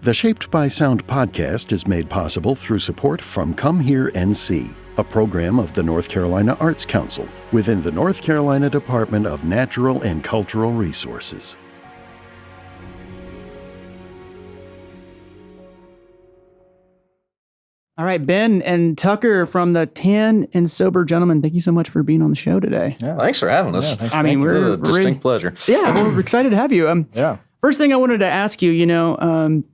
The Shaped by Sound podcast is made possible through support from Come Here NC, a program of the North Carolina Arts Council within the North Carolina Department of Natural and Cultural Resources. All right, Ben and Tucker from the Tan and Sober Gentlemen, thank you so much for being on the show today. Yeah. Thanks for having us. I mean, we're a distinct pleasure. Yeah, we're excited to have you. First thing I wanted to ask you,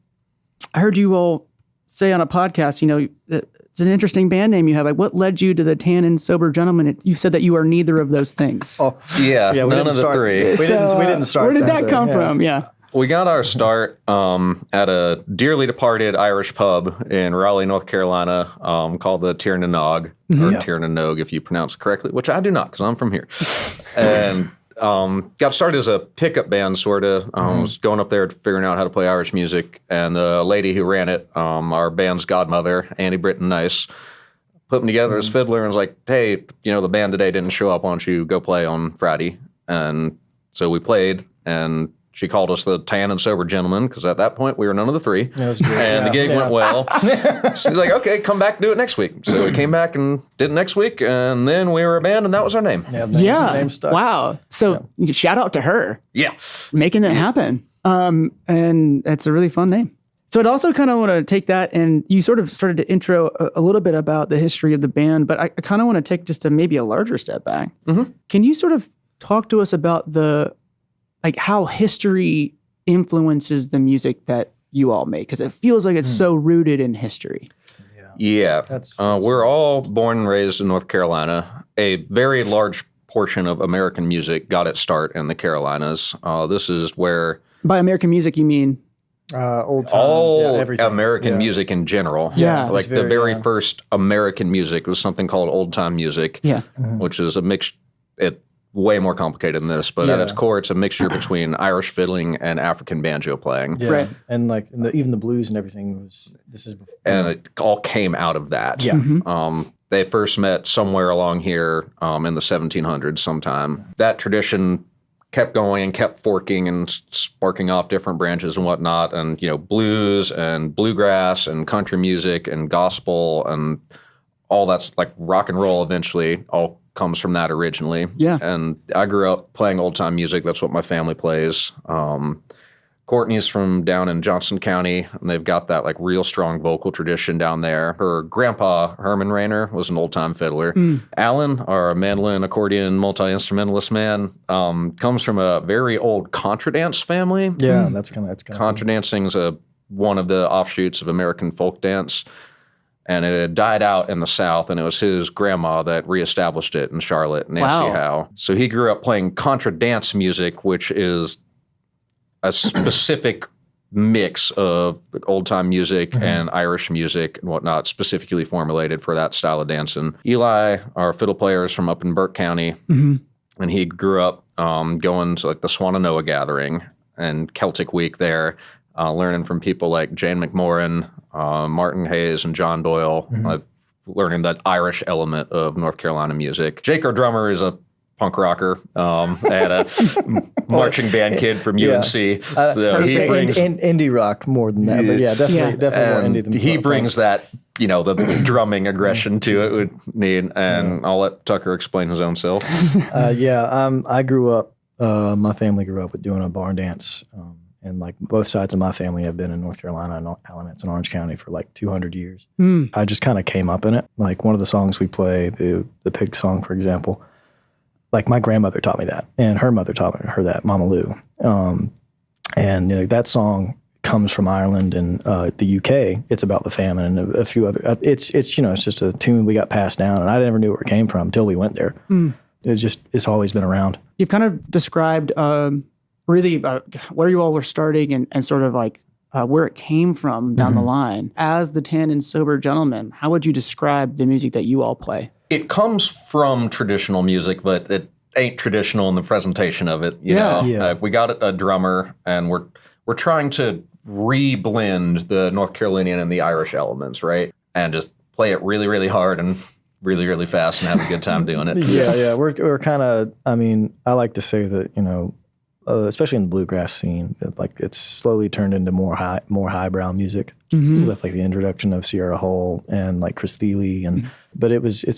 I heard you all say on a podcast, it's an interesting band name you have. Like, what led you to the Tan and Sober Gentlemen? You said that you are neither of those things. Oh, yeah, none of the three. We didn't start. Where did that come from? Yeah. We got our start at a dearly departed Irish pub in Raleigh, North Carolina, called the Tir na Nog, or Tir na Nog if you pronounce it correctly, which I do not because I'm from here. And got started as a pickup band, sort of. Was going up there figuring out how to play Irish music. And the lady who ran it, our band's godmother, Annie Britton Nice, put me together as fiddler and was like, hey, the band today didn't show up. Why don't you go play on Friday? And so we played, and she called us the Tan and Sober Gentlemen because at that point we were none of the three. That was great. And the gig went well. She's like, okay, come back and do it next week. So we came back and did it next week, and then we were a band, and that was our name. The name stuck. Wow. So shout out to her. Yeah. Making that happen. And it's a really fun name. So I'd also kind of want to take that, and you sort of started to intro a little bit about the history of the band, but I kind of want to take just maybe a larger step back. Mm-hmm. Can you sort of talk to us about how history influences the music that you all make? Because it feels like it's so rooted in history. Yeah. We're all born and raised in North Carolina. A very large portion of American music got its start in the Carolinas. This is where... By American music, you mean? Old time. All American music in general. Yeah. Like the very first American music was something called old time music, which is a mix... way more complicated than this, but at its core, it's a mixture between Irish fiddling and African banjo playing. Yeah. Right. And even the blues and everything and it all came out of that. Yeah. Mm-hmm. They first met somewhere along here in the 1700s sometime. That tradition kept going and kept forking and sparking off different branches and whatnot. And, blues and bluegrass and country music and gospel and all that's like rock and roll eventually all comes from that originally. Yeah. And I grew up playing old time music. That's what my family plays. Courtney's from down in Johnson County, and they've got that like real strong vocal tradition down there. Her grandpa, Herman Rayner, was an old time fiddler. Alan, our mandolin, accordion, multi-instrumentalist man, comes from a very old contra dance family. Yeah, that's kind of contra dancing is one of the offshoots of American folk dance. And it had died out in the South, and it was his grandma that reestablished it in Charlotte, Nancy Howe. So he grew up playing contra dance music, which is a specific mix of old-time music and Irish music and whatnot, specifically formulated for that style of dancing. Eli, our fiddle player, is from up in Burke County, and he grew up going to like the Swannanoa Gathering and Celtic Week there, learning from people like Jane McMorrin, Martin Hayes, and John Doyle, learning that Irish element of North Carolina music. Jake, our drummer, is a punk rocker. I had a marching band kid from UNC. So he brings indie rock more than that, but definitely more indie than he brings that, the drumming aggression to it would need, and I'll let Tucker explain his own self. I grew up, my family grew up with doing a barn dance. And like both sides of my family have been in North Carolina and Alamance and Orange County for like 200 years. I just kind of came up in it. Like one of the songs we play, the pig song, for example, like my grandmother taught me that, and her mother taught her that, Mama Lou. And that song comes from Ireland and the UK. It's about the famine and a few other. It's just a tune we got passed down, and I never knew where it came from until we went there. It's always been around. You've kind of described. Really where you all were starting and sort of like where it came from down the line. As the Tan and Sober Gentlemen, how would you describe the music that you all play? It comes from traditional music, but it ain't traditional in the presentation of it. You know? We got a drummer, and we're trying to re-blend the North Carolinian and the Irish elements, right? And just play it really, really hard and really, really fast and have a good time doing it. We're kind of, I like to say that, especially in the bluegrass scene, like it's slowly turned into more highbrow music with like the introduction of Sierra Hull and like Chris Thiele and. But it was a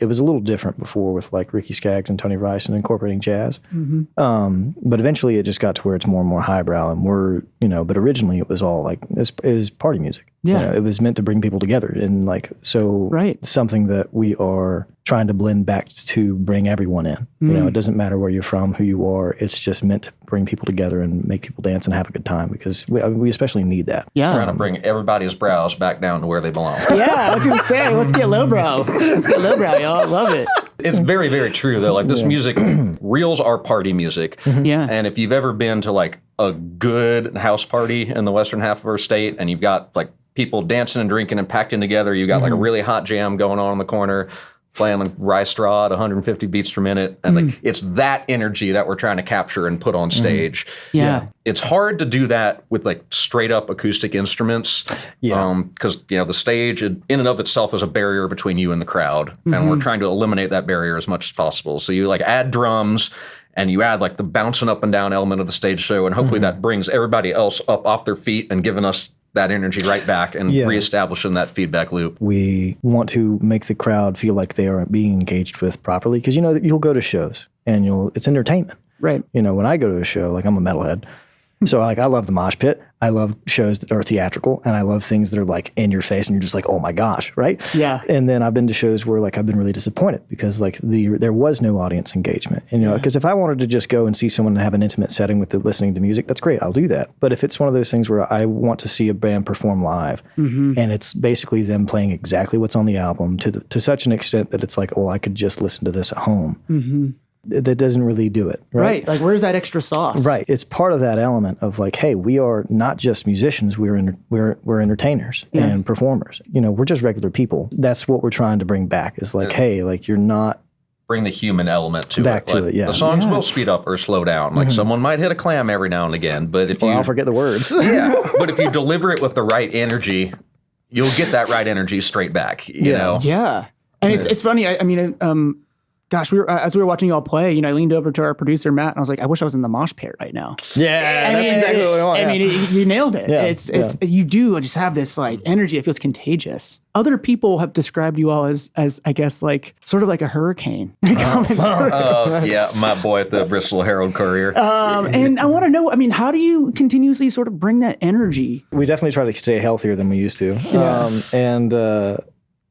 little different before with like Ricky Skaggs and Tony Rice and incorporating jazz. But eventually it just got to where it's more and more highbrow and but originally it was all like, it was party music. Yeah. It was meant to bring people together and like, so something that we are trying to blend back to bring everyone in. It doesn't matter where you're from, who you are. It's just meant to bring people together and make people dance and have a good time because we especially need that. Yeah. Trying to bring everybody's brows back down to where they belong. Yeah, I was going to say, let's get lowbrow. Let's get lowbrow, y'all. Love it. It's very, very true, though. Like, this music, reels are party music. Yeah. And if you've ever been to, like, a good house party in the western half of our state, and you've got, like, people dancing and drinking and packed in together, you've got, like, a really hot jam going on in the corner, playing, like, Rice Straw at 150 beats per minute. And, like, it's that energy that we're trying to capture and put on stage. Yeah. It's hard to do that with, like, straight-up acoustic instruments. Because, the stage in and of itself is a barrier between you and the crowd. And we're trying to eliminate that barrier as much as possible. So you, like, add drums, and you add, like, the bouncing up and down element of the stage show, and hopefully that brings everybody else up off their feet and giving us that energy right back and reestablishing that feedback loop. We want to make the crowd feel like they are being engaged with properly because, you'll go to shows and it's entertainment. Right. When I go to a show, like I'm a metalhead, so like I love the mosh pit. I love shows that are theatrical, and I love things that are like in your face, and you're just like, oh my gosh, right? Yeah. And then I've been to shows where like I've been really disappointed because like there was no audience engagement. And because if I wanted to just go and see someone and have an intimate setting with listening to music, that's great. I'll do that. But if it's one of those things where I want to see a band perform live, and it's basically them playing exactly what's on the album to such an extent that it's like, oh, I could just listen to this at home. That doesn't really do it. Right? Like, where's that extra sauce? Right. It's part of that element of like, hey, we are not just musicians. We're entertainers and performers. We're just regular people. That's what we're trying to bring back is like, hey, like you're not. Bring the human element to back it. to it, yeah. The songs will speed up or slow down. Like someone might hit a clam every now and again, but if I'll forget the words. But if you deliver it with the right energy, you'll get that right energy straight back. You know? Yeah. And it's funny. Gosh, as we were watching y'all play, I leaned over to our producer, Matt, and I was like, I wish I was in the mosh pit right now. Yeah, that's exactly what I want. I mean, you nailed it. Yeah, you do just have this like energy. It feels contagious. Other people have described you all as I guess, like sort of like a hurricane. Yeah, my boy at the Bristol Herald Courier. And I want to know, how do you continuously sort of bring that energy? We definitely try to stay healthier than we used to.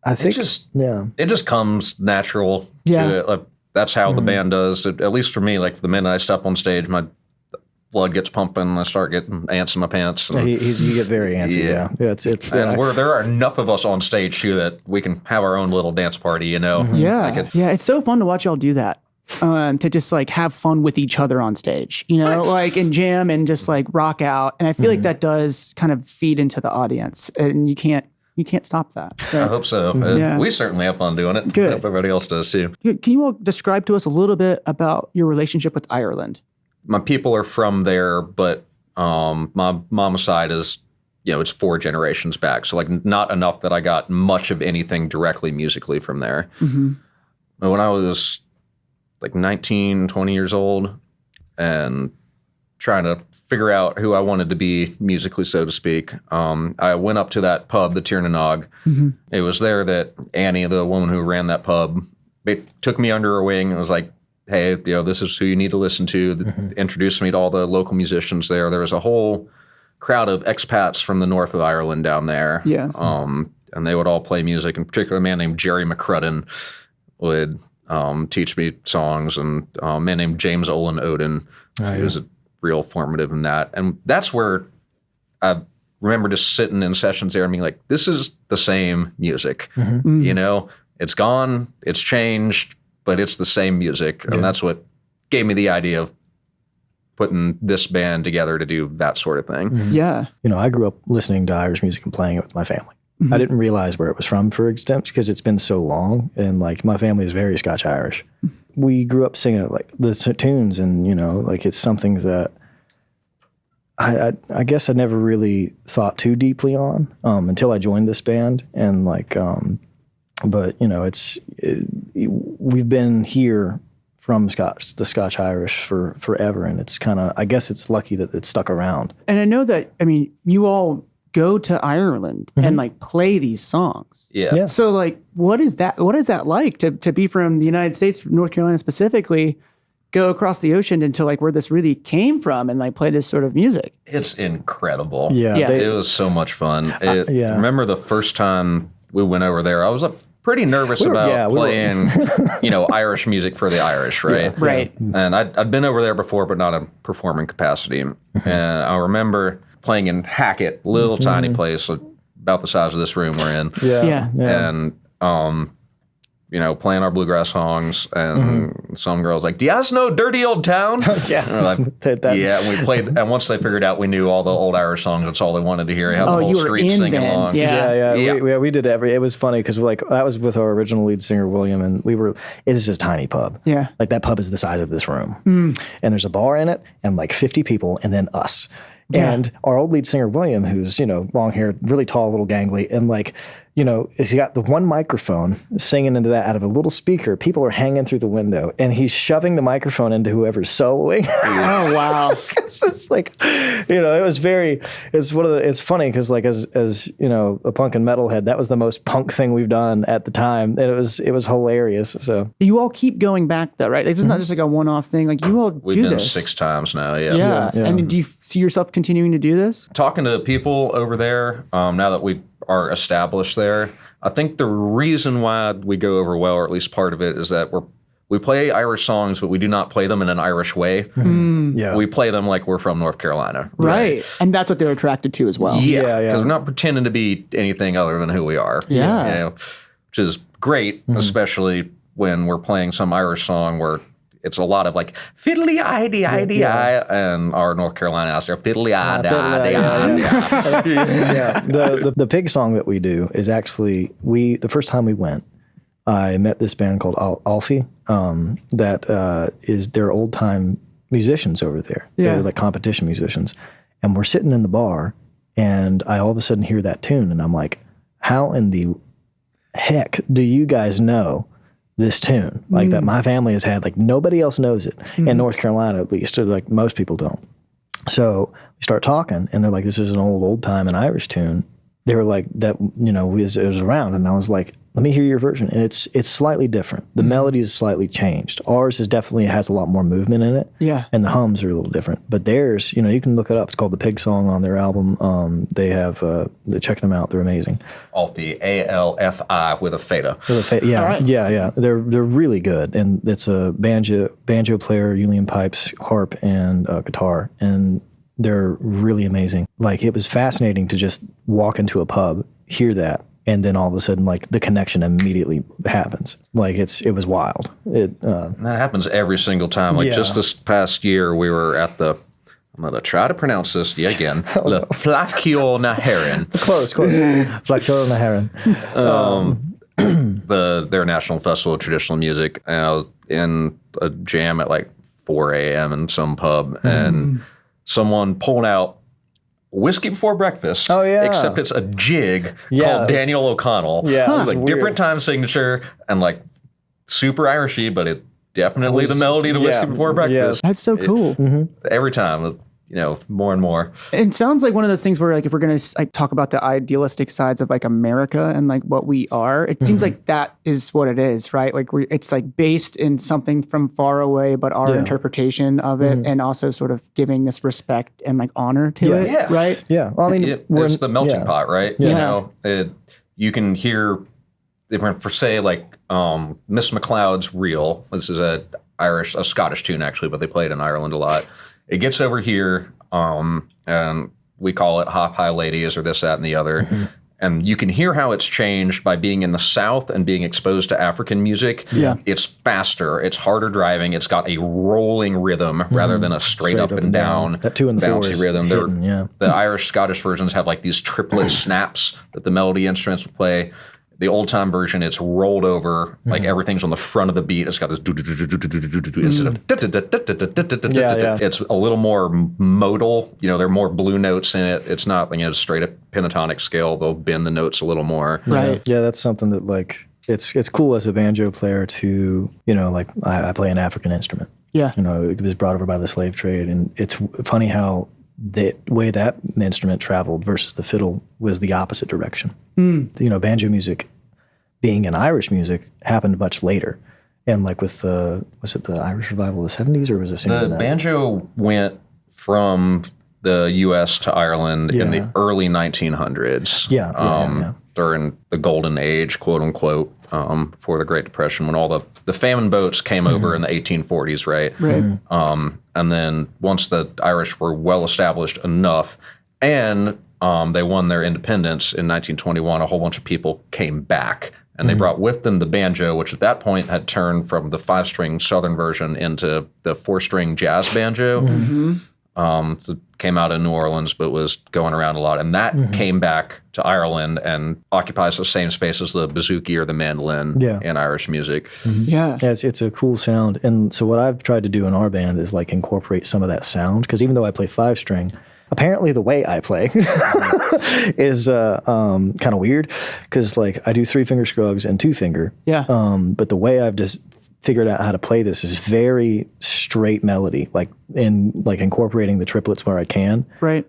I think it just comes natural to it. Like, that's how the band does it. At least for me, like the minute I step on stage, my blood gets pumping and I start getting ants in my pants. And, you get very antsy. And there are enough of us on stage too that we can have our own little dance party, It's so fun to watch y'all do that. To just like have fun with each other on stage, like and jam and just like rock out. And I feel like that does kind of feed into the audience, and you can't stop that. Right? I hope so. We certainly have fun doing it. Good. I hope everybody else does too. Can you all describe to us a little bit about your relationship with Ireland? My people are from there, but my mama's side is, it's 4 generations back. So like not enough that I got much of anything directly musically from there. But when I was like 19, 20 years old and trying to figure out who I wanted to be musically, so to speak, I went up to that pub, the Tiernanog. It was there that Annie, the woman who ran that pub, took me under her wing and was like, hey, this is who you need to listen to. Introduced me to all the local musicians there. There was a whole crowd of expats from the north of Ireland down there. Yeah. And they would all play music. In particular, a man named Jerry McCrudden would teach me songs, and a man named James Olin Odin, who was real formative in that. And that's where I remember just sitting in sessions there and being like, this is the same music. It's gone, it's changed, but it's the same music. And that's what gave me the idea of putting this band together to do that sort of thing. Yeah. I grew up listening to Irish music and playing it with my family. I didn't realize where it was from for extent because it's been so long, and like my family is very Scotch-Irish. We grew up singing it, like the tunes, and like it's something that I guess I never really thought too deeply on until I joined this band, and like, but we've been here from the Scotch Irish for forever. And it's kind of, I guess it's lucky that it stuck around. And I know that, I mean, you all go to Ireland and like play these songs. Yeah. So like, what is that like to be from the United States, North Carolina specifically, go across the ocean into like where this really came from and like play this sort of music? It's incredible. Yeah. It was so much fun. Remember the first time we went over there, I was pretty nervous about playing, Irish music for the Irish, right? Yeah. Right. And I'd been over there before, but not in performing capacity. And I remember playing in Hackett, little tiny place, about the size of this room we're in. Yeah. And, playing our bluegrass songs, and some girls like, "Do you guys know Dirty Old Town?" Yeah. And we're like, yeah. And we played, and once they figured out we knew all the old Irish songs, that's all they wanted to hear. They had the whole street singing along. Yeah. We did it was funny because that was with our original lead singer William, and it's just a tiny pub. Yeah. Like that pub is the size of this room, and there's a bar in it, and like 50 people, and then us. Yeah. And our old lead singer William, who's long haired, really tall, little gangly, and like. He's got the one microphone singing into that out of a little speaker. People are hanging through the window, and he's shoving the microphone into whoever's soloing. Oh wow! It's just like, it's funny because like as a punk and metal head, that was the most punk thing we've done at the time, and it was hilarious. So you all keep going back though, right? Like, this is not just like a one-off thing. Like you all We've do been this 6 times now. Yeah. And do you see yourself continuing to do this? Talking to people over there, now that we are established there, I think the reason why we go over well, or at least part of it, is that we play Irish songs, but we do not play them in an Irish way. Yeah. We play them like we're from North Carolina. Right. And that's what they're attracted to as well. Yeah. Because we're not pretending to be anything other than who we are. Yeah. Which is great, especially when we're playing some Irish song where it's a lot of like fiddly-eye-dee-eye-dee-eye, and our North Carolina house there, fiddly-eye-dee-eye-dee-eye. The pig song that we do is actually, the first time we went, I met this band called Alfie, that is, they're old-time musicians over there. Yeah. They're like competition musicians. And we're sitting in the bar, and I all of a sudden hear that tune, and I'm like, how in the heck do you guys know this tune like that my family has had? Like nobody else knows it in North Carolina, at least, or like most people don't. So we start talking, and they're like, this is an old time and Irish tune. They were like, that, it was around, and I was like, let me hear your version. And it's slightly different. The melody is slightly changed. Ours is definitely has a lot more movement in it. Yeah. And the hums are a little different. But theirs, you can look it up. It's called The Pig Song on their album. They have, check them out. They're amazing. Alfie, A-L-F-I with a feta. Yeah, right. yeah. They're really good. And it's a banjo player, uilleann pipes, harp, and guitar. And they're really amazing. Like, it was fascinating to just walk into a pub, hear that, and then all of a sudden, like, the connection immediately happens. Like, it was wild. That happens every single time. Like, just this past year, we were at the, I'm going to try to pronounce this again, Le Flachio na Heron. Close. Flachio na Heron. Their National Festival of Traditional Music. And I was in a jam at like 4 a.m. in some pub, and someone pulled out Whiskey Before Breakfast. Oh, yeah. Except it's a jig called Daniel O'Connell. Yeah. It was like different time signature and like super Irishy, but it definitely the melody to Whiskey Before Breakfast. That's so cool. Every time, more and more. It sounds like one of those things where, like, if we're going to like talk about the idealistic sides of like America and like what we are, it seems like that is what it is, right? Like it's like based in something from far away, but our interpretation of it, and also sort of giving this respect and like honor to it, right? Yeah. Well, I mean, it's the melting pot, right? Yeah. You can hear different, for say, like Miss McLeod's Reel. This is a Scottish tune actually, but they play it in Ireland a lot. It gets over here, and we call it Hop High Ladies or this, that, and the other. And you can hear how it's changed by being in the South and being exposed to African music. Yeah. It's faster. It's harder driving. It's got a rolling rhythm rather than a straight up and down that 2 and 4 bouncy rhythm. Hidden, The Irish Scottish versions have like these triplet snaps that the melody instruments will play. The old time version, it's rolled over, like everything's on the front of the beat. It's got this instead of it's a little more modal. There are more blue notes in it. It's not straight up pentatonic scale. They'll bend the notes a little more. Right. Yeah, that's something that like it's cool as a banjo player to, like I play an African instrument. Yeah. It was brought over by the slave trade. And it's funny how the way that instrument traveled versus the fiddle was the opposite direction. Banjo music being an Irish music happened much later. And like with was it the Irish revival of the 70s or was it the banjo went from the U.S. to Ireland in the early 1900s. During the golden age, quote unquote, before the Great Depression, when all the famine boats came over in the 1840s, right? Right. And then once the Irish were well established enough, and they won their independence in 1921, a whole bunch of people came back. And they brought with them the banjo, which at that point had turned from the 5-string Southern version into the 4-string jazz banjo. So it came out of New Orleans, but was going around a lot. And that came back to Ireland and occupies the same space as the bouzouki or the mandolin in Irish music. Yeah, it's a cool sound. And so what I've tried to do in our band is like incorporate some of that sound. Because even though I play 5-string, apparently the way I play is kind of weird. Because like I do 3-finger scrugs and 2-finger. Yeah. But the way I've just figured out how to play this is very straight melody, like incorporating the triplets where I can. Right.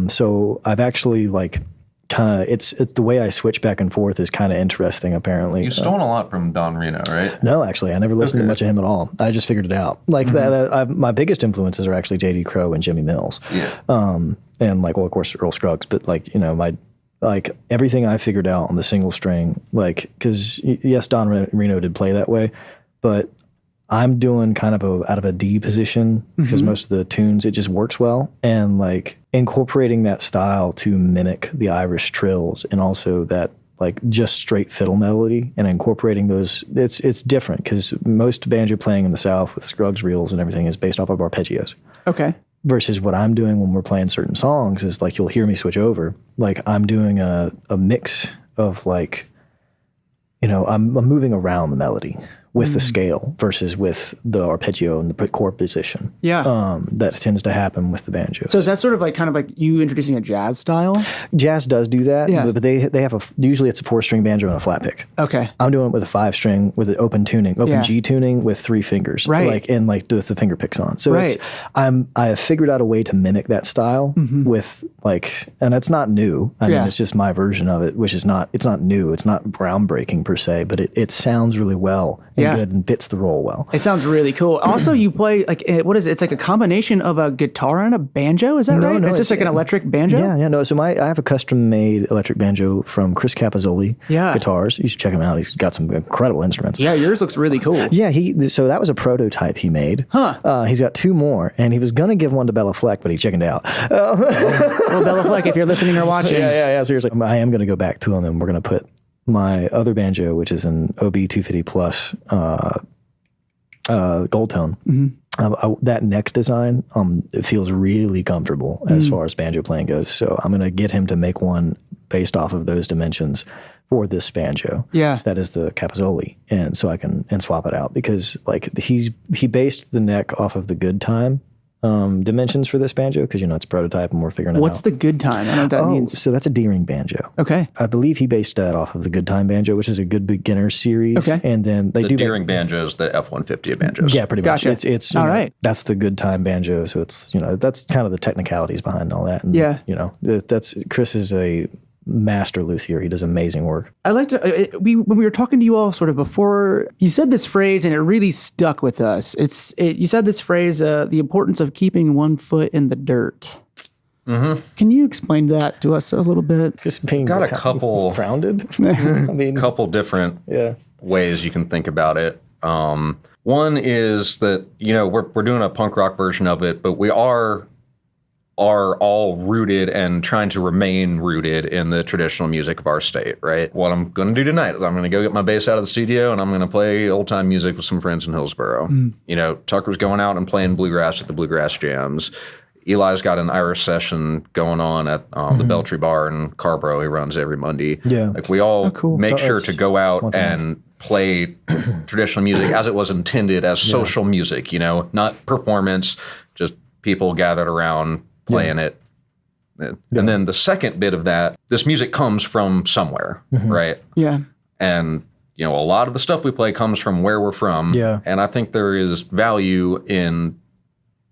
So I've actually like kind of it's the way I switch back and forth is kind of interesting. Apparently, you stole a lot from Don Reno, right? No, actually, I never listened to much of him at all. I just figured it out. Like that, my biggest influences are actually J.D. Crowe and Jimmy Mills. Yeah. And like, well, of course, Earl Scruggs, but like like everything I figured out on the single string, like because yes, Don Reno did play that way. But I'm doing kind of out of a D position because most of the tunes, it just works well. And like incorporating that style to mimic the Irish trills and also that like just straight fiddle melody and incorporating those, it's different because most banjo playing in the South with Scruggs reels and everything is based off of arpeggios. Okay. Versus what I'm doing when we're playing certain songs is like you'll hear me switch over. Like I'm doing a mix of like, I'm moving around the melody with the scale versus with the arpeggio and the chord position. Yeah. That tends to happen with the banjo. So is that sort of like kind of like you introducing a jazz style? Jazz does do that, but they have usually it's a 4-string banjo and a flat pick. Okay. I'm doing it with a 5-string with an open G tuning with 3 fingers. Right. Like and like with the finger picks on. So I have figured out a way to mimic that style with like, and it's not new. I mean, it's just my version of it, which is it's not new. It's not groundbreaking per se, but it sounds really well. Good and fits the role well. It sounds really cool. Also, you play like what is it? It's like a combination of a guitar and a banjo. Is that right? No, it's just like an electric banjo. Yeah. No, so I have a custom made electric banjo from Chris Capozzoli Guitars. You should check him out. He's got some incredible instruments. Yeah, yours looks really cool. Yeah, so that was a prototype he made. He's got 2 more, and he was gonna give one to Bella Fleck, but he chickened out. Well, Bella Fleck, if you're listening or watching, yeah. Seriously, I am gonna go back to him, and we're gonna put my other banjo, which is an OB 250 plus gold tone. That neck design, it feels really comfortable as far as banjo playing goes. So I'm going to get him to make one based off of those dimensions for this banjo. Yeah, that is the Capozzoli, and so I can swap it out because like he based the neck off of the Good Time dimensions for this banjo because it's a prototype and we're figuring it out. What's the Good Time? I don't know what that means. So that's a D-ring banjo. Okay. I believe he based that off of the Good Time banjo, which is a good beginner series. Okay. And then they do D-ring banjos, the F-150 of banjos. Yeah, pretty much. Gotcha. It's all right. That's the Good Time banjo. So it's that's kind of the technicalities behind all that. And, that's Chris is a master luthier. He does amazing work. I like to, when we were talking to you all sort of before, you said this phrase and it really stuck with us. You said this phrase, the importance of keeping one foot in the dirt. Can you explain that to us a little bit? Just being got a couple grounded. I mean, couple different ways you can think about it. One is that, we're doing a punk rock version of it, but we are all rooted and trying to remain rooted in the traditional music of our state, right? What I'm going to do tonight is I'm going to go get my bass out of the studio and I'm going to play old-time music with some friends in Hillsboro. Tucker's going out and playing bluegrass at the Bluegrass Jams. Eli's got an Irish session going on at the Beltry Bar in Carborough. He runs every Monday. Yeah. Like we all make sure to go out and play traditional music as it was intended as social music, not performance, just people gathered around playing it. And then the second bit of that, this music comes from somewhere, right? Yeah. And a lot of the stuff we play comes from where we're from. Yeah. And I think there is value in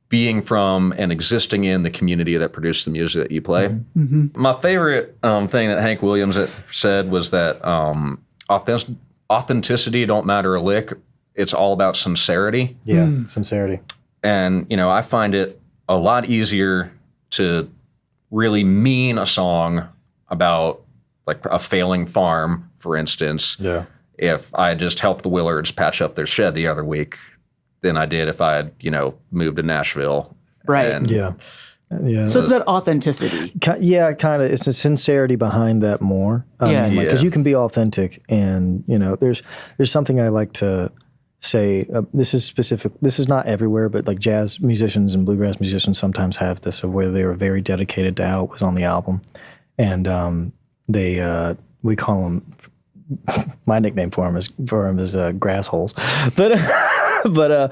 being from and existing in the community that produced the music that you play. Mm-hmm. My favorite thing that Hank Williams said was that authenticity don't matter a lick. It's all about sincerity. Yeah, sincerity. And, I find it a lot easier to really mean a song about like a failing farm, for instance, if I just helped the Willards patch up their shed the other week than I did if I had, moved to Nashville. Right. And Yeah. So it's about authenticity. Yeah, kind of. It's a sincerity behind that more. Because you can be authentic, and there's something I like to say. This is specific. This is not everywhere, but like jazz musicians and bluegrass musicians sometimes have this of where they were very dedicated to how it was on the album, and we call them. My nickname for him is grass holes, but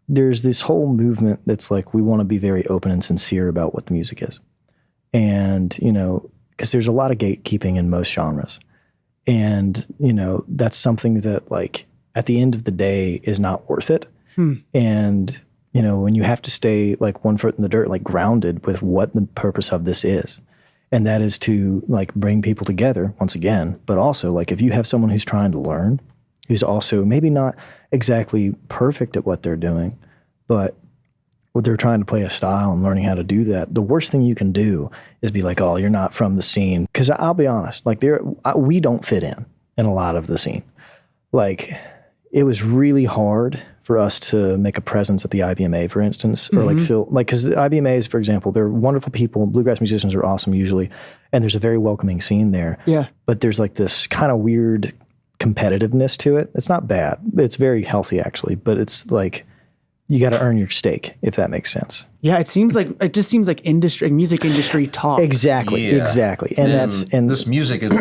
there's this whole movement that's like we want to be very open and sincere about what the music is, and because there's a lot of gatekeeping in most genres, and that's something that like at the end of the day is not worth it, and when you have to stay like one foot in the dirt, like grounded with what the purpose of this is. And that is to like bring people together once again, but also like if you have someone who's trying to learn, who's also maybe not exactly perfect at what they're doing, but they're trying to play a style and learning how to do that, the worst thing you can do is be like, oh, you're not from the scene. Because I'll be honest, like we don't fit in a lot of the scene. Like it was really hard for us to make a presence at the IBMA, for instance, or like feel like, because the IBMAs, for example, they're wonderful people. Bluegrass musicians are awesome usually, and there's a very welcoming scene there. Yeah. But there's like this kind of weird competitiveness to it. It's not bad. It's very healthy actually, but it's like you got to earn your steak, if that makes sense. Yeah, it just seems like music industry talk. Exactly. And this music is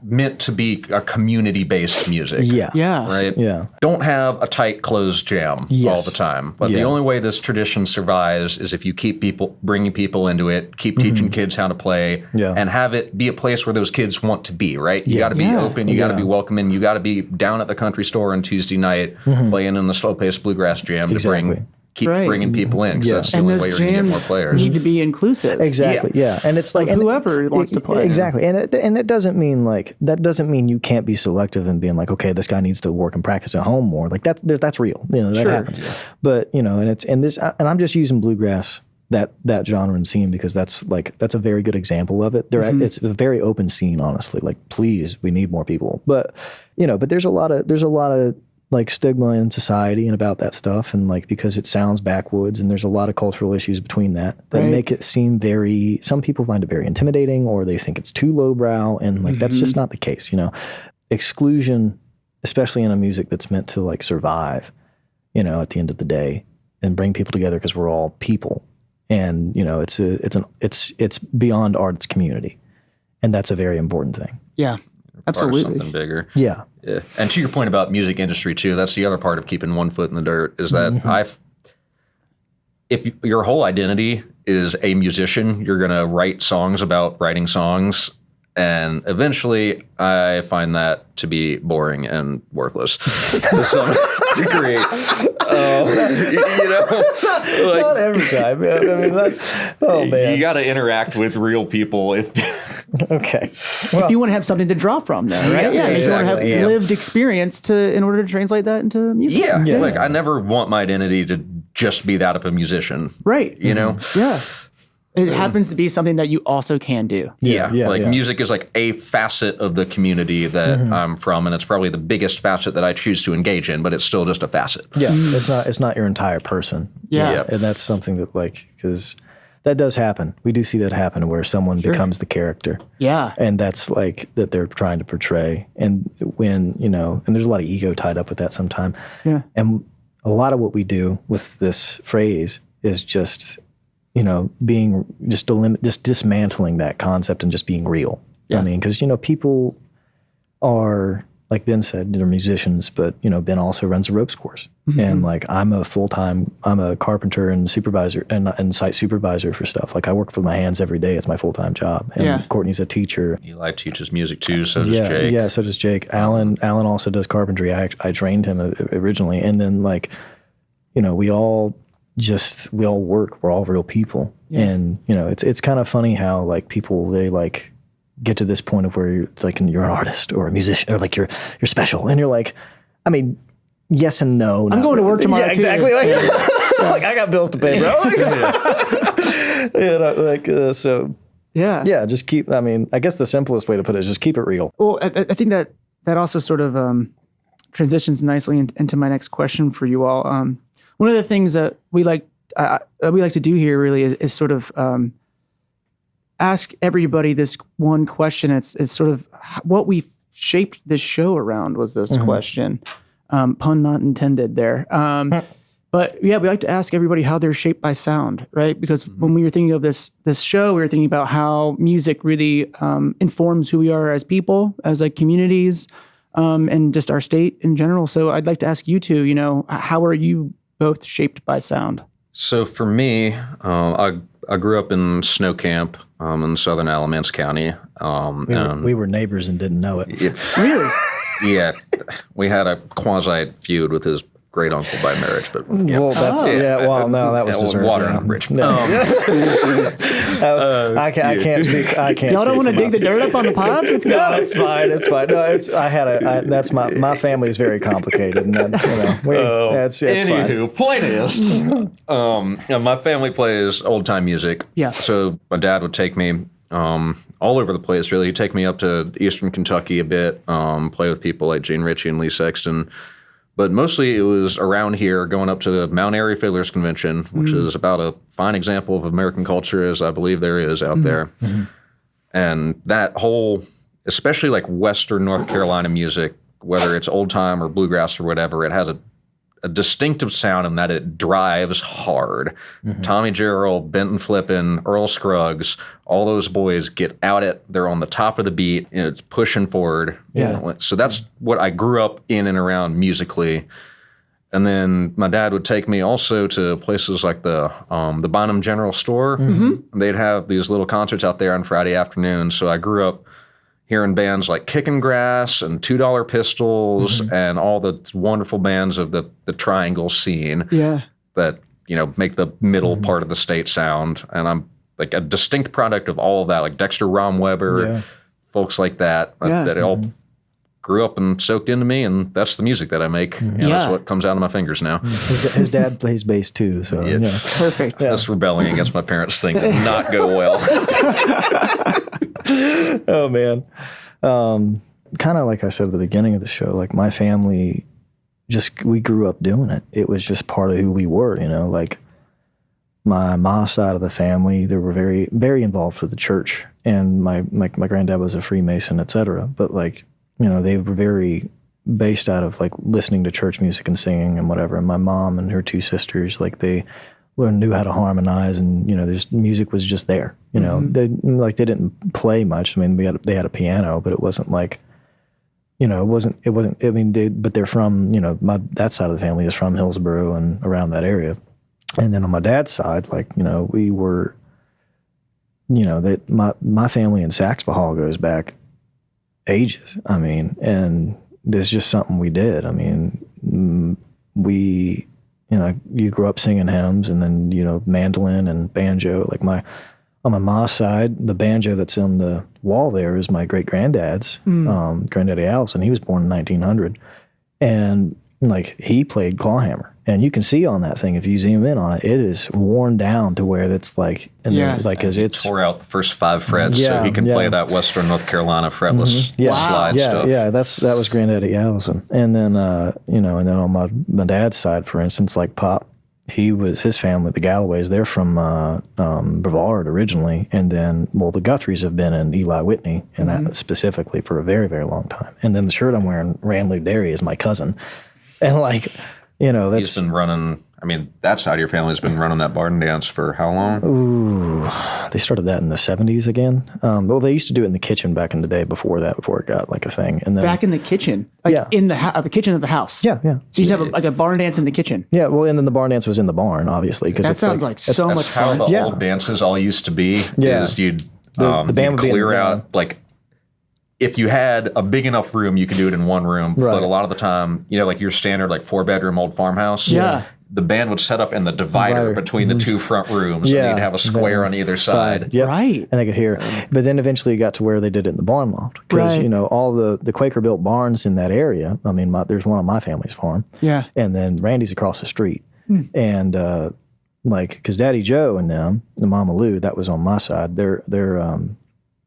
meant to be a community-based music. Yeah. Yeah. Right? Yeah. Don't have a tight closed jam all the time. But the only way this tradition survives is if you keep bringing people into it, keep teaching kids how to play, and have it be a place where those kids want to be, right? You got to be open, you got to be welcoming, you got to be down at the country store on Tuesday night playing in the slow-paced bluegrass jam to keep bringing people in, because that's the only way you're going to get more players. Need to be inclusive. Exactly. Yeah. And it's like whoever wants to play. Exactly. And it doesn't mean like that doesn't mean you can't be selective and being like, okay, this guy needs to work and practice at home more. Like that's real. That happens. Yeah. But and I'm just using bluegrass that genre and scene because that's a very good example of it. It's a very open scene, honestly. Like, please, we need more people. But but there's a lot of like stigma in society and about that stuff, and like because it sounds backwoods, and there's a lot of cultural issues between that make it seem some people find it very intimidating, or they think it's too lowbrow, and like that's just not the case. Exclusion, especially in a music that's meant to like survive, at the end of the day, and bring people together because we're all people, and it's beyond art, it's community, and that's a very important thing. Yeah. Absolutely. Something bigger. Yeah. And to your point about music industry too, that's the other part of keeping one foot in the dirt is that if your whole identity is a musician, you're going to write songs about writing songs. And eventually I find that to be boring and worthless to some degree. Not every time. Man. You got to interact with real people. Okay. Well, if you want to have something to draw from, though, right? Yeah, you want to have lived experience in order to translate that into music. Yeah. Like I never want my identity to just be that of a musician. Right. Yeah. It happens to be something that you also can do. Music is like a facet of the community that I'm from, and it's probably the biggest facet that I choose to engage in, but it's still just a facet. Yeah, it's not your entire person. Yeah. And that's something that because that does happen. We do see that happen where someone becomes the character. Yeah. And that's like that they're trying to portray. And when, and there's a lot of ego tied up with that sometimes. Yeah. And a lot of what we do with this phrase is just being just dismantling that concept and just being real. Yeah. I mean, because, people are, like Ben said, they're musicians, but, you know, Ben also runs a ropes course. And like, I'm a carpenter and supervisor and site supervisor for stuff. Like I work with my hands every day. It's my full-time job. And Courtney's a teacher. Eli teaches music too. So does Jake. Yeah. So does Jake. Alan also does carpentry. I trained him originally. And then like, you know, we all work. We're all real people. Yeah. And, you know, it's kind of funny how like people, they like get to this point of where you're like, you're an artist or a musician or like you're special. And you're like, I mean, yes and no. I'm going to work tomorrow. Yeah, exactly. Too. Like I got bills to pay, bro. You know, like, so yeah, just keep, I mean, I guess the simplest way to put it is just keep it real. Well, I think that also sort of transitions nicely into my next question for you all. One of the things that we like to do here really is sort of ask everybody this one question. It's sort of what we shaped this show around was this question. Pun not intended there. But yeah, we like to ask everybody how they're shaped by sound, right? Because when we were thinking of this show, we were thinking about how music really informs who we are as people, as like communities, and just our state in general. So I'd like to ask you two, you know, how are you both shaped by sound? So for me, I grew up in Snow Camp in southern Alamance County. We were neighbors and didn't know it. Yeah, Really? yeah, we had a quasi feud with his great uncle by marriage, but yeah. Well, that was deserved. Water and bridge. No. I can't speak. Y'all don't want to dig the dirt up on the pod? No, it's fine. It's fine. No, that's my family is very complicated, and that's, you know, it's Anywho, fine. point is, my family plays old time music. Yeah. So my dad would take me all over the place. Really, he'd take me up to Eastern Kentucky a bit, play with people like Gene Ritchie and Lee Sexton. But mostly it was around here, going up to the Mount Airy Fiddlers Convention, which is about a fine example of American culture as I believe there is out there. And that whole, especially like Western North Carolina music, whether it's old time or bluegrass or whatever, it has a distinctive sound in that it drives hard. Tommy Jarrell, Benton Flippin, Earl Scruggs, all those boys get out it. They're on the top of the beat. You know, it's pushing forward. Yeah. You know, so that's what I grew up in and around musically. And then my dad would take me also to places like the Bynum General Store. They'd have these little concerts out there on Friday afternoons. So I grew up hearing bands like Kickin' Grass and $2 Pistols and all the wonderful bands of the Triangle scene that, you know, make the middle part of the state sound. And I'm like a distinct product of all of that, like Dexter Romweber, folks like that, that all grew up and soaked into me, and that's the music that I make. And that's what comes out of my fingers now. His dad plays bass too, so yeah. Perfect. This rebelling against my parents' thing did not go well. Oh man. Kind of like I said at the beginning of the show, like my family we grew up doing it. It was just part of who we were, you know, like my mom's side of the family, they were very, very involved with the church, and my granddad was a Freemason, etc. But like, you know, they were very based out of like listening to church music and singing and whatever. And my mom and her two sisters, like they knew how to harmonize, and, you know, this music was just there. You know, they didn't play much. I mean, they had a piano, but it wasn't like, you know, it wasn't, I mean, but they're from, you know, that side of the family is from Hillsborough and around that area. And then on my dad's side, like, you know, we were, you know, my family in Saxville goes back ages. I mean, and there's just something we did. I mean, we, you know, you grew up singing hymns, and then, you know, mandolin and banjo. Like on my mom's side, the banjo that's on the wall there is my great-granddad's, Granddaddy Allison. He was born in 1900. And like he played clawhammer, and you can see on that thing, if you zoom in on it, it is worn down to where it's like, like, cause it's tore out the first 5 frets, so he can play that Western North Carolina fretless slide stuff. Yeah, that was Granddaddy Allison. And then, you know, and then on my dad's side, for instance, like Pop, his family, the Galloways, they're from Brevard originally, and then, well, the Guthries have been in Eli Whitney, and that specifically for a very, very long time. And then the shirt I'm wearing, Randley Dairy, is my cousin. And like, you know, he's been running I mean, that side of your family's been running that barn dance for how long? Ooh, they started that in the 70s again. Well, they used to do it in the kitchen back in the day before it got like a thing. And then Back in the kitchen? Like in the kitchen of the house? Yeah. So you used to have a barn dance in the kitchen? Yeah, well, and then the barn dance was in the barn, obviously. That sounds like so much fun. How the old dances all used to be is you'd the band would clear out, like, if you had a big enough room, you could do it in one room. Right. But a lot of the time, like your standard, like 4-bedroom old farmhouse. Yeah. The band would set up in the divider between the two front rooms, and you'd have a square on either side. Yep. Right. And they could hear. But then eventually it got to where they did it in the barn loft. Because, all the Quaker-built barns in that area, I mean, there's one on my family's farm. Yeah. And then Randy's across the street. And, because Daddy Joe and them, the Mama Lou, that was on my side,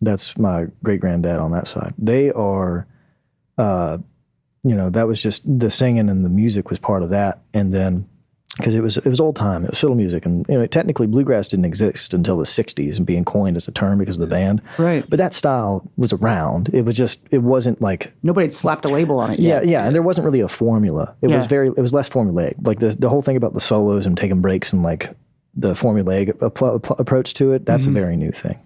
that's my great-granddad on that side. They are, that was just the singing and the music was part of that. And then, because it was old time, it was fiddle music. And, technically bluegrass didn't exist until the 60s and being coined as a term because of the band. Right. But that style was around. It wasn't like... Nobody had slapped a label on it yet. Yeah, and there wasn't really a formula. It was less formulaic. Like the whole thing about the solos and taking breaks and like the formulaic approach to it, that's a very new thing.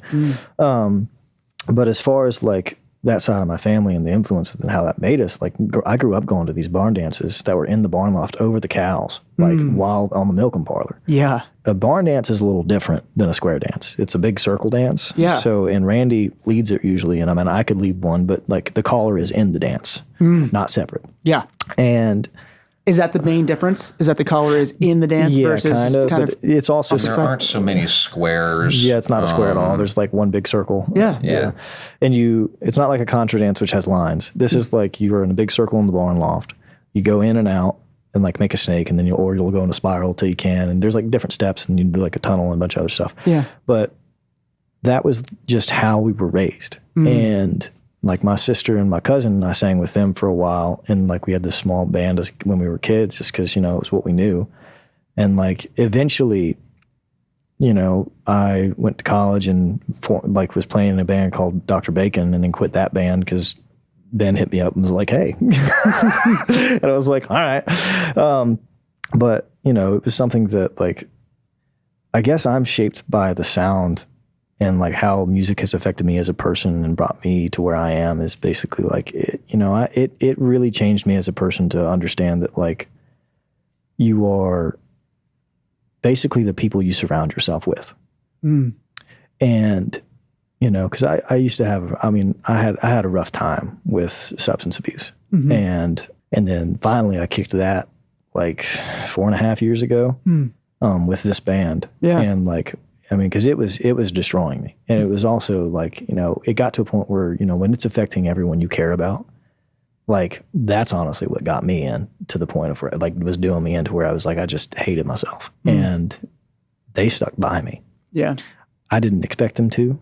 But as far as like that side of my family and the influences and how that made us, like I grew up going to these barn dances that were in the barn loft over the cows, like while on the milking parlor. Yeah. A barn dance is a little different than a square dance. It's a big circle dance. Yeah. So, and Randy leads it usually, and I mean, I could lead one, but like the caller is in the dance, not separate. Yeah. And is that the main difference? Is that the caller is in the dance versus kind of it's also there aren't so many squares. Yeah, it's not a square at all. There's like one big circle. Yeah. And it's not like a contra dance which has lines. This is like you are in a big circle in the barn loft. You go in and out and like make a snake, and then you'll go in a spiral till you can. And there's like different steps, and you do like a tunnel and a bunch of other stuff. Yeah. But that was just how we were raised. And like my sister and my cousin and I sang with them for a while, and like we had this small band when we were kids, just because it was what we knew. And like eventually, I went to college and was playing in a band called Dr. Bacon, and then quit that band because Ben hit me up and was like, "Hey," and I was like, "All right," but it was something that like I guess I'm shaped by the sound. And like how music has affected me as a person and brought me to where I am is basically like, it really changed me as a person to understand that like you are basically the people you surround yourself with. And, because I used to have, I had a rough time with substance abuse. And then finally I kicked that like 4.5 years ago with this band. Yeah. And like, because it was destroying me. And it was also like, it got to a point where, when it's affecting everyone you care about, like that's honestly what got me in to the point of where like was doing me into where I was like, I just hated myself. And they stuck by me. Yeah. I didn't expect them to.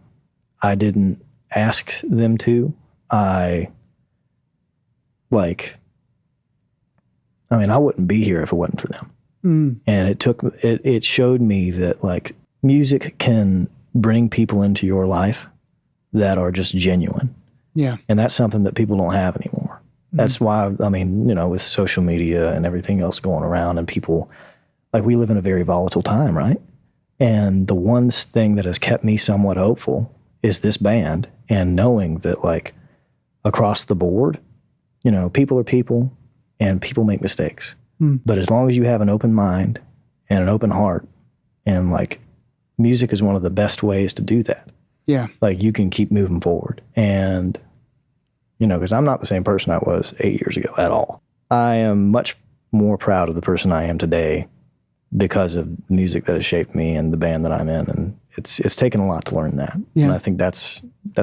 I didn't ask them to. I wouldn't be here if it wasn't for them. And it showed me that like, music can bring people into your life that are just genuine. Yeah. And that's something that people don't have anymore. That's why, with social media and everything else going around and people, like we live in a very volatile time, right? And the one thing that has kept me somewhat hopeful is this band and knowing that like across the board, people are people and people make mistakes. But as long as you have an open mind and an open heart and like, music is one of the best ways to do that. Yeah. Like you can keep moving forward. And, because I'm not the same person I was 8 years ago at all. I am much more proud of the person I am today because of the music that has shaped me and the band that I'm in. And it's taken a lot to learn that. Yeah. And I think that's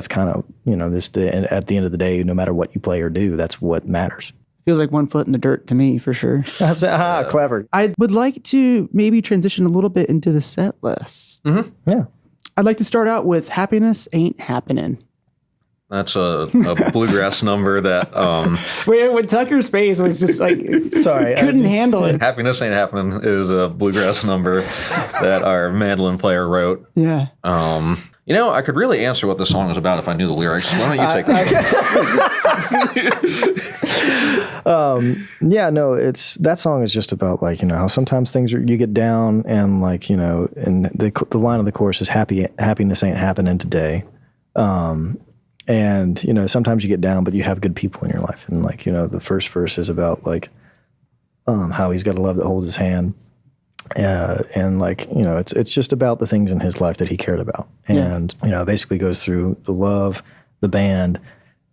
kind of, at the end of the day, no matter what you play or do, that's what matters. Feels like one foot in the dirt to me, for sure. Clever. I would like to maybe transition a little bit into the set list. Yeah. I'd like to start out with Happiness Ain't Happening. That's a bluegrass number that when Tucker's face was just like, sorry, couldn't handle it. Happiness Ain't Happening is a bluegrass number that our mandolin player wrote. Yeah. I could really answer what the song is about if I knew the lyrics. Why don't you take that? That song is just about how sometimes things you get down and and the line of the chorus is happiness ain't happening today. And, sometimes you get down, but you have good people in your life. And the first verse is about how he's got a love that holds his hand. It's just about the things in his life that he cared about. And, basically goes through the love, the band,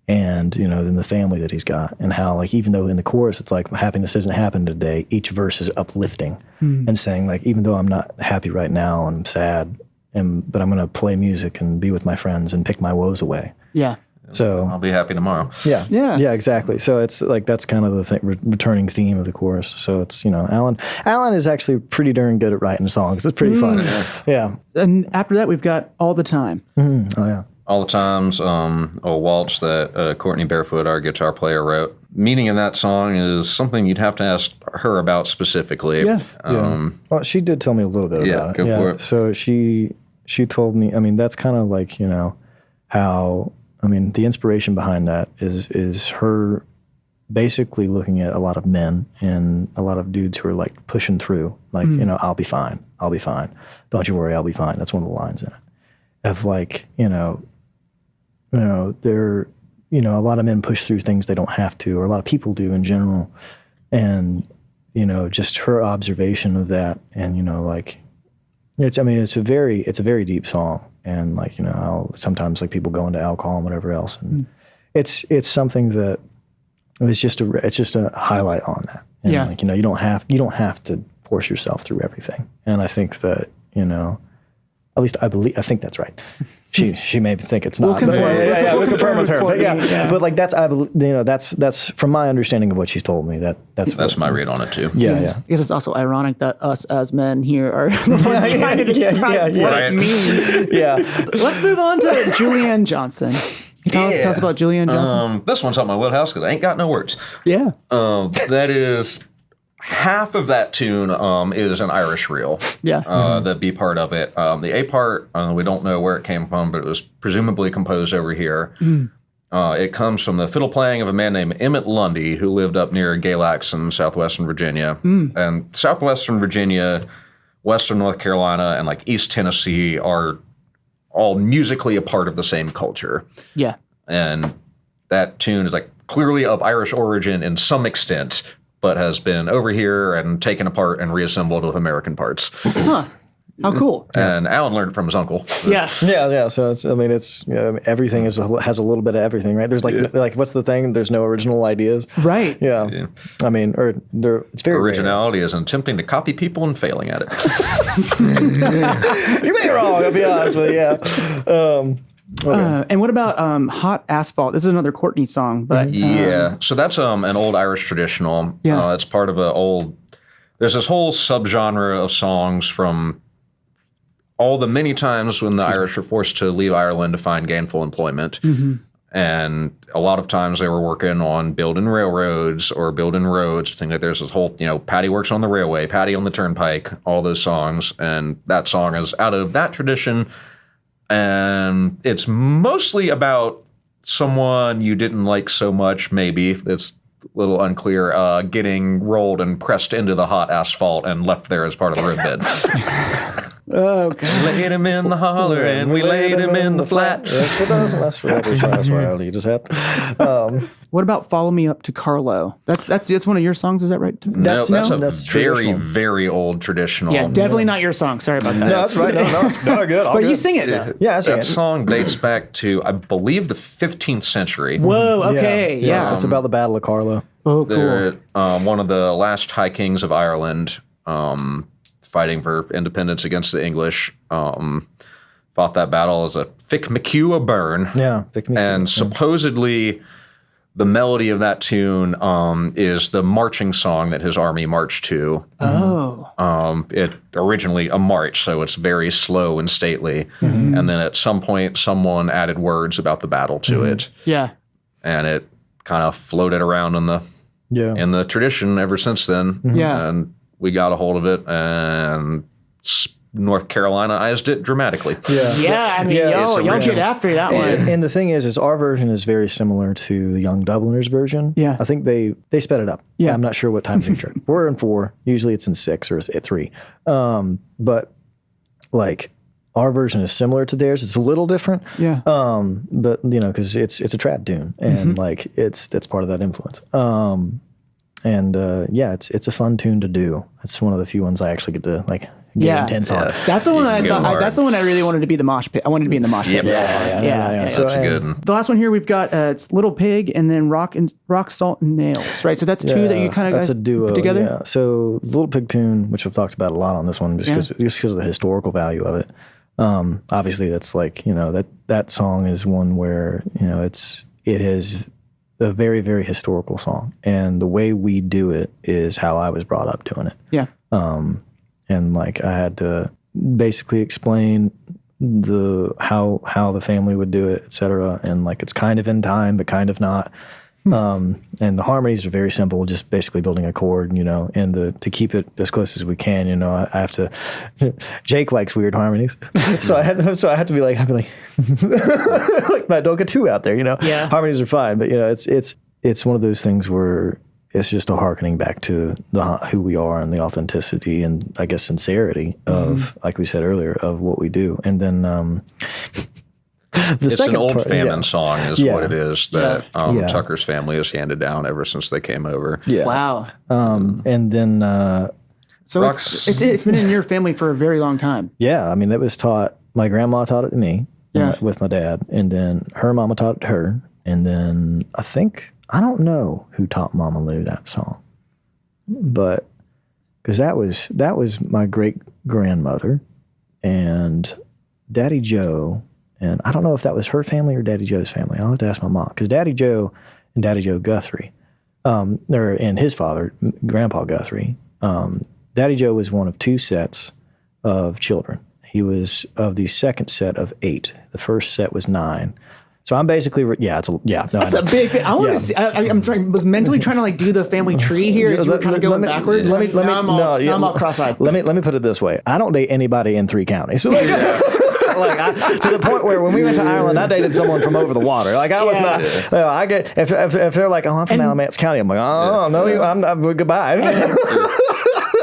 and, then the family that he's got. And how, even though in the chorus it's like happiness isn't happening today, each verse is uplifting and saying, even though I'm not happy right now and I'm sad, but I'm going to play music and be with my friends and pick my woes away. Yeah. So I'll be happy tomorrow. Yeah, exactly. So it's that's kind of the returning theme of the chorus. So it's Alan is actually pretty darn good at writing songs. It's pretty fun. Yeah. And after that, we've got All the Time. Mm-hmm. Oh yeah. All the Time's a waltz that Courtney Barefoot, our guitar player, wrote. Meaning in that song is something you'd have to ask her about specifically. Yeah. Well, she did tell me a little bit about it. Go for it. So she told me. That's kind of how. The inspiration behind that is her basically looking at a lot of men and a lot of dudes who are pushing through, I'll be fine. I'll be fine. Don't you worry, I'll be fine. That's one of the lines in it. Of they're, a lot of men push through things they don't have to, or a lot of people do in general. And, just her observation of that and, it's a very deep song. And how sometimes people go into alcohol and whatever else, and it's something that it's just a highlight on that. And you don't have to force yourself through everything. And I think that at least I think that's right. She may think it's not. We'll confirm with her. But that's from my understanding of what she's told me. That's my read on it too. I guess it's also ironic that us as men here are the ones trying to describe what it means. Let's move on to Julianne Johnson. Tell us about Julianne Johnson. This one's on my wheelhouse because I ain't got no words. Yeah. That is. Half of that tune is an Irish reel. Yeah. The B part of it. The A part, we don't know where it came from, but it was presumably composed over here. It comes from the fiddle playing of a man named Emmett Lundy, who lived up near Galax in southwestern Virginia. And southwestern Virginia, western North Carolina, and East Tennessee are all musically a part of the same culture. Yeah. And that tune is clearly of Irish origin in some extent, but has been over here and taken apart and reassembled with American parts. Huh. How cool. And Alan learned it from his uncle. So. Yeah. So it's everything has a little bit of everything, right? There's what's the thing? There's no original ideas. Right. Yeah. It's very originality is attempting to copy people and failing at it. You may be wrong, I'll be honest with you. Yeah. Okay. And what about Hot Asphalt? This is another Courtney song, but so that's an old Irish traditional. Yeah, it's part of there's this whole subgenre of songs from all the many times when the Irish were forced to leave Ireland to find gainful employment, and a lot of times they were working on building railroads or building roads. Things like there's this whole Paddy works on the railway, Paddy on the turnpike, all those songs, and that song is out of that tradition. And it's mostly about someone you didn't like so much, maybe. It's a little unclear, getting rolled and pressed into the hot asphalt and left there as part of the roadbed. Oh, God. We laid him in the holler and we laid him in the flat. That's right. You just have to. What about Follow Me Up to Carlo? That's one of your songs, is that right? That's very, very old traditional. Yeah, definitely not your song. Sorry about that. No, that's right. No, it's good. But you sing it, though. Yeah, I sing that song dates back to, I believe, the 15th century. Whoa, okay, yeah. It's about the Battle of Carlo. Oh, cool. One of the last High Kings of Ireland, fighting for independence against the English, fought that battle as a Fic McHugh Byrne. Yeah, Fic McHugh. And supposedly the melody of that tune is the marching song that his army marched to. Oh. It originally a march, so it's very slow and stately. And then at some point, someone added words about the battle to it. Yeah. And it kind of floated around in the tradition ever since then. Yeah. And we got a hold of it, and North Carolinaized it dramatically. I mean, y'all get after that one. And the thing is our version is very similar to the Young Dubliners version. Yeah. I think they sped it up. Yeah. I'm not sure what time signature. We're in 4. Usually it's in 6 or it's at 3. But like our version is similar to theirs. It's a little different. Yeah. But you know, because it's a trad tune, and like that's part of that influence. It's a fun tune to do. It's one of the few ones I actually get to like get intense on. That's the one I thought. That's the one I really wanted to be the mosh pit. I wanted to be in the mosh pit. Yeah. So that's good. The last one here we've got it's Little Pig and then Rock, Salt, and Nails. Right. So that's two that you kind of guys a duo, put together. Yeah. So Little Pig tune, which I've talked about a lot on this one, just because of the historical value of it. Obviously, that's like that song is one where it is a very, very historical song, and the way we do it is how I was brought up doing it. Yeah. And like I had to basically explain how the family would do it, et cetera. And like it's kind of in time, but kind of not. And the harmonies are very simple, just basically building a chord, and to keep it as close as we can, I have to. Jake likes weird harmonies, so I had to be like, like, don't get too out there, Yeah. Harmonies are fine, but it's one of those things where it's just a hearkening back to who we are and the authenticity and I guess sincerity of, like we said earlier, of what we do, and then. It's an old famine song is what it is that Tucker's family has handed down ever since they came over. Yeah. Wow. And then... so it's been in your family for a very long time. Yeah. I mean, it was taught... My grandma taught it to me with my dad. And then her mama taught it to her. And then I don't know who taught Mama Lou that song. But... Because that was my great-grandmother. And Daddy Joe... And I don't know if that was her family or Daddy Joe's family. I'll have to ask my mom. Because Daddy Joe and Daddy Joe Guthrie, and his father, Grandpa Guthrie, Daddy Joe was one of 2 sets of children. He was of the second set of 8. The first set was 9. So I'm basically, that's a big thing. I want to see, was mentally trying to like do the family tree here as you were kind of going backwards. I'm all cross-eyed. Let me put it this way. I don't date anybody in 3 counties. To the point where when we went to Ireland, I dated someone from over the water. Like I was not. I get if they're like, I'm from Alamance County, I'm like, I'm goodbye.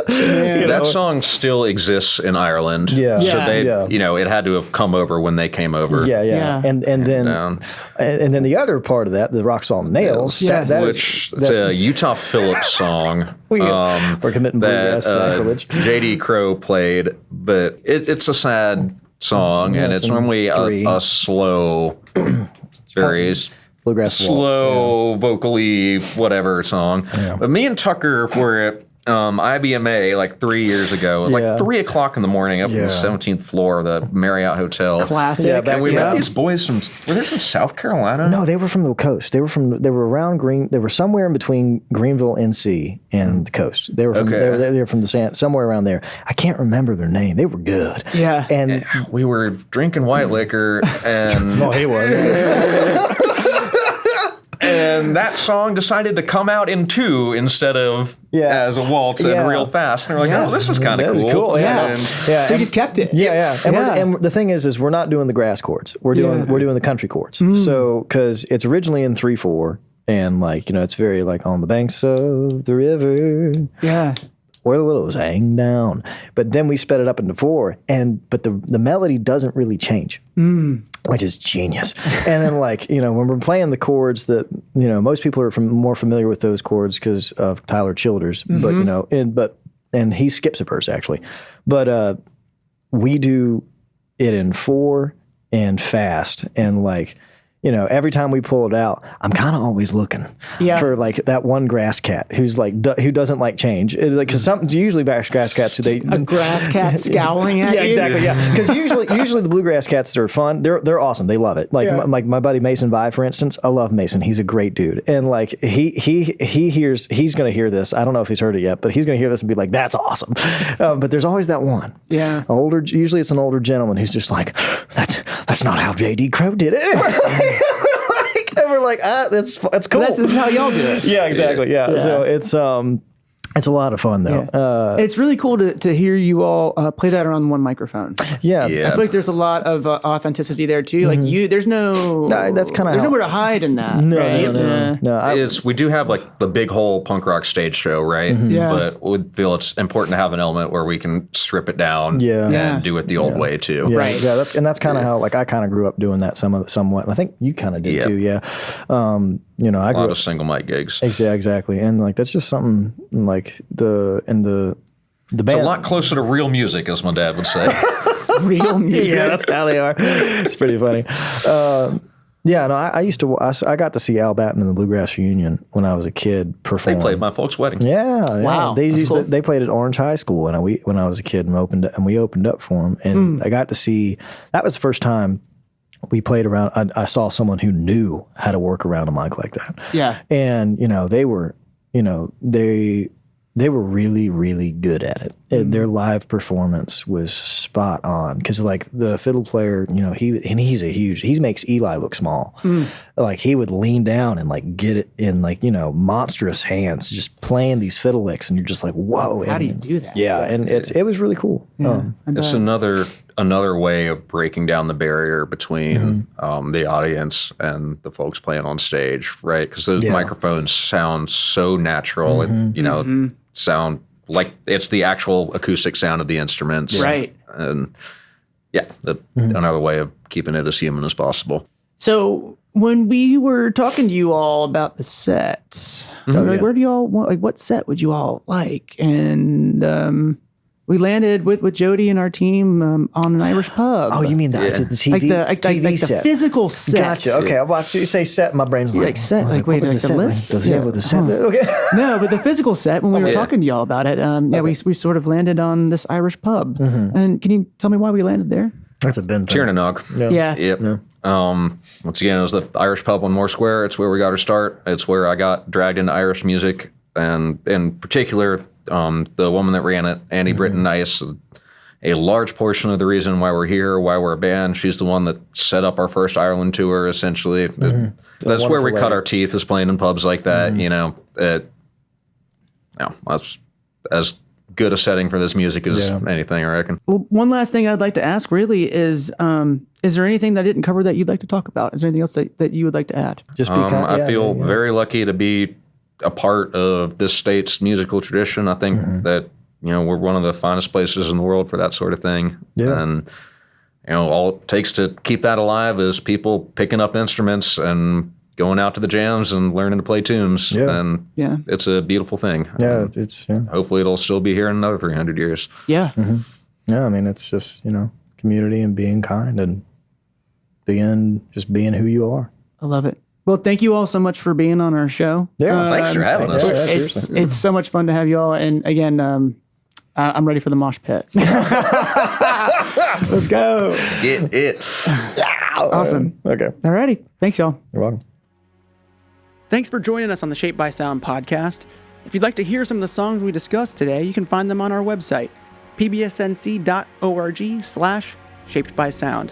That song still exists in Ireland. Yeah. So they, it had to have come over when they came over. Yeah. And then the other part of that, the Rock, Salt, and Nails, it's a Utah Phillips song. We're committing bluegrass sacrilege. J.D. Crowe played, but it's a sad song, and it's normally a slow, very bluegrass slow, vocally, whatever song. Yeah. But me and Tucker were at IBMA like 3 years ago, like 3 o'clock in the morning up in the 17th floor of the Marriott Hotel. Classic. And we met these boys were they from South Carolina? No, they were from the coast. They were around they were somewhere in between Greenville, NC and the coast. They were from, they were from somewhere around there. I can't remember their name. They were good. Yeah. And we were drinking white liquor and... No, he was. And that song decided to come out in 2 instead of as a waltz and real fast. And we're like, this is kind of cool. So you just kept it. And the thing is we're not doing the grass chords. We're doing the country chords. So because it's originally in 3/4, and like it's very like on the banks of the river. Yeah. Where the willows hang down. But then we sped it up into 4, but the melody doesn't really change. Which is genius. And then when we're playing the chords that, most people are more familiar with those chords because of Tyler Childers, but and he skips a verse actually. But we do it in 4 and fast, and every time we pull it out, I'm kind of always looking for like that one grass cat who's like who doesn't like change. Because some usually grass cats a grass cat scowling at you. Exactly. Yeah, because usually the bluegrass cats that are fun, they're awesome. They love it. Like my buddy Mason Vi, for instance. I love Mason. He's a great dude, and like he's gonna hear this. I don't know if he's heard it yet, but he's gonna hear this and be like, "That's awesome." But there's always that one. Yeah. Usually it's an older gentleman who's just like, that's not how J.D. Crowe did it. And we're like, that's cool. This is how y'all do it. Yeah, exactly. Yeah. So it's a lot of fun though. Yeah. It's really cool to hear you all play that around one microphone. Yeah. I feel like there's a lot of authenticity there too. Like there's no, that's kind of there's nowhere to hide in that. No. We do have like the big whole punk rock stage show, right? Yeah. But we feel it's important to have an element where we can strip it down and do it the old way too. Yeah. Right. Yeah. That's kind of how like I kind of grew up doing that somewhat. And I think you kind of did too. Yeah. I grew a lot of single mic gigs. Exactly. And like that's just something like the band. It's a lot closer to real music, as my dad would say. Real music. Yeah, that's how they are. It's pretty funny. I got to see Al Batten and the Bluegrass Reunion when I was a kid perform. They played my folks' wedding. Yeah. Wow. They played at Orange High School when I was a kid and we opened up for them. And I got to see, that was the first time we played around. I saw someone who knew how to work around a mic like that. Yeah. And, they were, they were really, really good at it. Their live performance was spot on. Because like the fiddle player, he makes Eli look small. Like he would lean down and like get it in like, monstrous hands, just playing these fiddle licks. And you're just like, whoa. How do you do that? Yeah. And it was really cool. Yeah, it's another way of breaking down the barrier between the audience and the folks playing on stage, right? Because those microphones sound so natural and, sound like it's the actual acoustic sound of the instruments. Right. And another way of keeping it as human as possible. So when we were talking to you all about the set, where do you all want, like what set would you all like? And we landed with Jody and our team on an Irish pub. Oh, you mean the TV, like TV the set. physical set. Gotcha. Okay. Well, so you say set, my brain's like set. Like wait, like the list? With the set. Okay. No, but the physical set, when we were talking to y'all about it, we sort of landed on this Irish pub. And can you tell me why we landed there? That's a bin thing. Tiernanog. Yeah. Yep. Yeah. Once again, it was the Irish pub on Moore Square. It's where we got our start. It's where I got dragged into Irish music. And in particular, the woman that ran it, Annie Britton Nice, a large portion of the reason why we're here, why we're a band. She's the one that set up our first Ireland tour, essentially. That's where we cut our teeth, is playing in pubs like that. That's as good a setting for this music as anything, I reckon. Well, one last thing I'd like to ask really is there anything that I didn't cover that you'd like to talk about? Is there anything else that you would like to add? Just I feel very lucky to be a part of this state's musical tradition. I think that, we're one of the finest places in the world for that sort of thing. Yeah. And, all it takes to keep that alive is people picking up instruments and going out to the jams and learning to play tunes. Yeah. And it's a beautiful thing. Yeah. Hopefully it'll still be here in another 300 years. Yeah. Yeah. I mean, it's just, community and being kind and being who you are. I love it. Well, thank you all so much for being on our show. Yeah, thanks for having us. It's so much fun to have you all. And again, I'm ready for the mosh pit. Let's go. Get it. Awesome. Okay. All righty. Thanks, y'all. You're welcome. Thanks for joining us on the Shaped by Sound podcast. If you'd like to hear some of the songs we discussed today, you can find them on our website, pbsnc.org/shapedbysound.